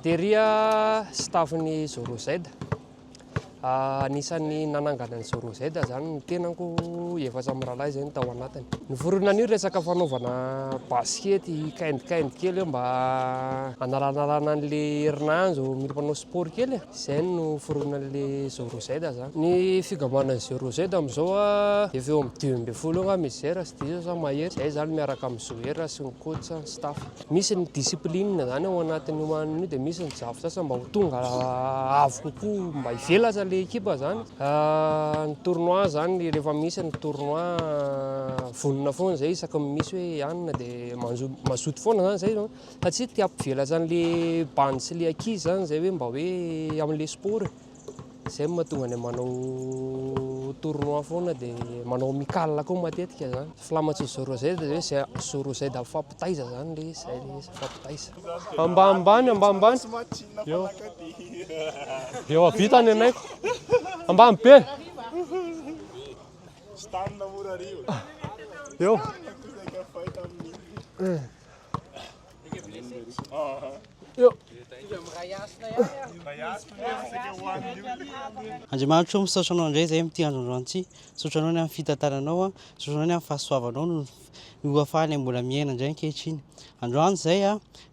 Teria staffny ZoroZ. Anisan'ny nanangana ny ZoroZ zany ny tenako efatra amin'ny rahalahy zay ny tao anatiny. Noforonan'io resaka fanaovana baskety kaindy kely mba analanalana an'le herinandro mila mpanao sport kely. Izay no foronan'le ZoroZ zany. Ny figamanan'ny ZoroZ amin'izao efa eo amin'ny 12 anga misy zay raha sy diso sa mahery. Zay zany miaraka amin'ny joueur sy ny coach ny staff. Misy ny discipline zany ao anatin'ny hoaniny dia misy ny jafo sasany mba ho tonga avo kokoa mba hivelatra le équipe zany. Ny tournoi zany rehefa misy ny tournoi vonona foana zay isaky misy hoe hanina dia mazoto foana zany zay satria tia ampivelatra an'le bande sy le ankizy zany zay hoe mba hoe amin'le sport. Zay mahatonga ny manao tournoi foana dia manao amical koa matetika zany. Filamatry ZoroZ dia hoe zay ZoroZ fampitaiza zany le zay fampitaiza. Ambanimbany. Eo avitany anaiko. Ambany be. Eo. Eo. Andriamanitra misaotra anao indray zay amin'ity andro androany ity. Misaotra anao ny amin'ny fitantaranao, misaotra anao ny amin'ny fahasoavanao no ahafahany mbola miaina indray ankehitriny. Androany zay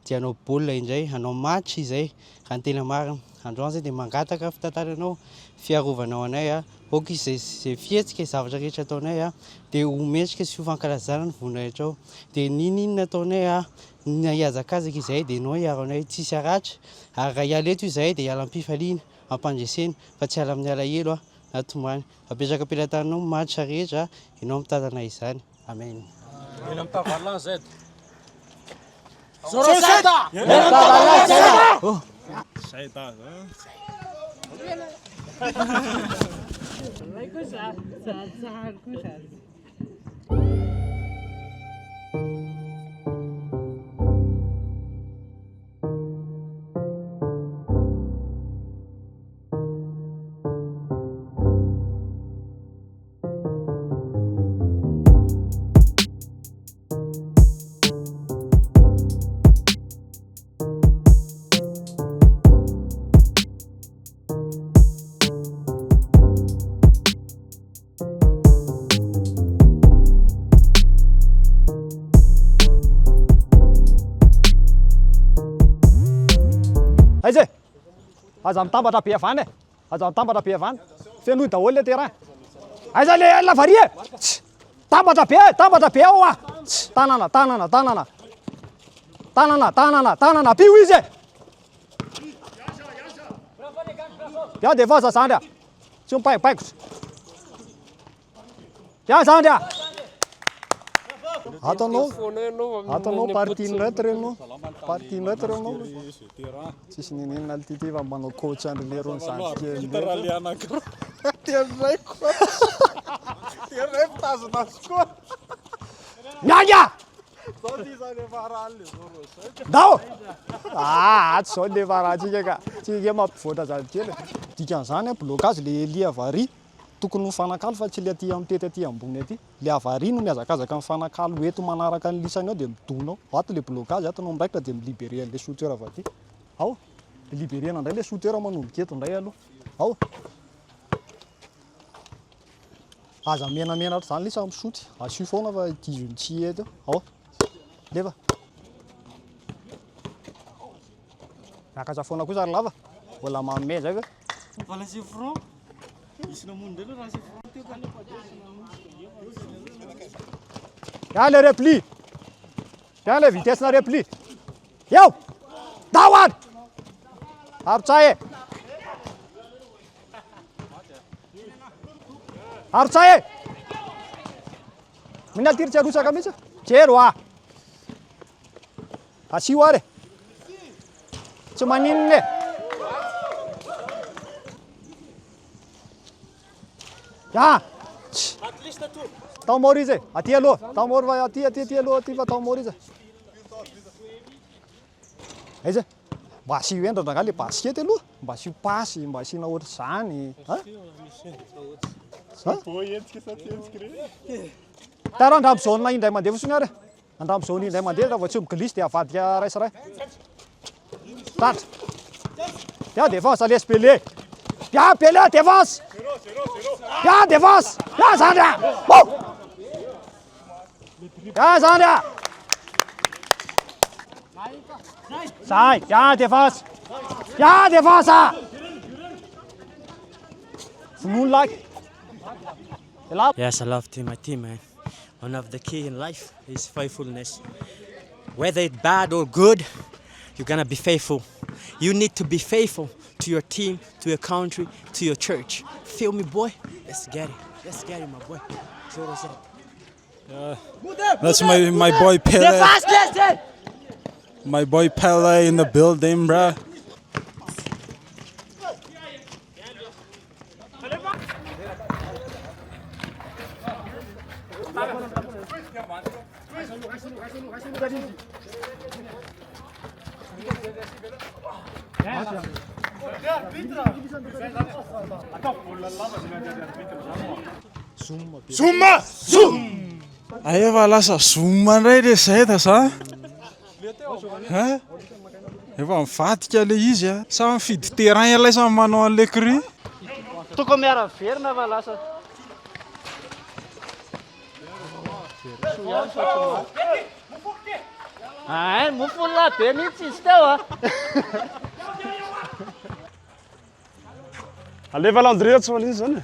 dia hanao baolina indray, hanao match izay ka ny tena marina. Androany zay dia mangataka fitantaranao, fiarovanao anay aoka izay fihetsika zavatra rehetra ataonay dia hometsika sy hofankalazana ny vonona rehetra ao. Dia ninona ataonay na hiazakazaka izay dia anao hiaro anay tsisy aratra. Ary raha hiala eto izay dia hiala am-pifaliana, ampandresena fa tsy hiala amin'ny alahelo na tombany. Apetraka am-pelantananao match rehetra ianao mitantana izany. Amen. Ela mitavalana zay. ZoroZ! Zay ta. Aiza aza mitambatra be avany aza mitambatra be avany fenoy daholo le terrain. Aiza le lavarie tambatra be ao tanana pio izy ya dia vaza zany tsy mipaikopaikotra ya zany atanao partie neutre enao tsisy ninina altity fa manao coach andrele rony zany mianga dao tsy zao le varatsika ka tsika mampivoatra zany kely dikan'izany blocage le lia vary tokony ho fanakalo fa tsy le aty amitety aty ambony aty le avary no miazakazaka amin'ny fanakalo eto manaraka ny lisany ao dia midonao ato le blocage atanao miraikitra dia milibere an'le shooter avy aty ao libérena indray le shooter manomboka eto indray aloha ao aza menamena zany lisa misoty asio foana fa tizony tsy eto ao leva miakatra foana kosa ary lava mbola mamay zay fa Tiens les replis. Tiens les vitesses na repli. Yo! Dawad! Artsaye. Artsaye. Minal tir charusa kamisa. Cherwa. Asiware. Chumaninne. Ya. Tao morize, aty aloha, tao mori va aty aloha aty fa tao morize. aiza mba asio endrana nga le baskety aloha mba asio pasy mba asiana ohatr'izany tara andramo zaona indray mandeha fosiny ary andramo zaona indray mandeha raha vao tsy migilisy dia avadika raisaray tatra dia défense alesy Pelé dia Pelé défense dia défense dia zany dia zany sai dia défense vonono laky Yes, I love my team, man. One of the key in life is faithfulness. Whether it's bad or good, you're gonna be faithful. You need to be faithful to your team, to your country, to your church. Feel me, boy? Let's get it, my boy. ZoroZ. That's my boy Pele. My boy Pele in the building, bruh. Zoom! Efa lasa zoom indray le zay ta sa? Efa mivadika le izy a. Sa mifidy terrain ilay sa manao an'le cri. Toko miara-verina fa lasa mofona be mihitsy izy teo a. Aleva landria tsy maninzy zany.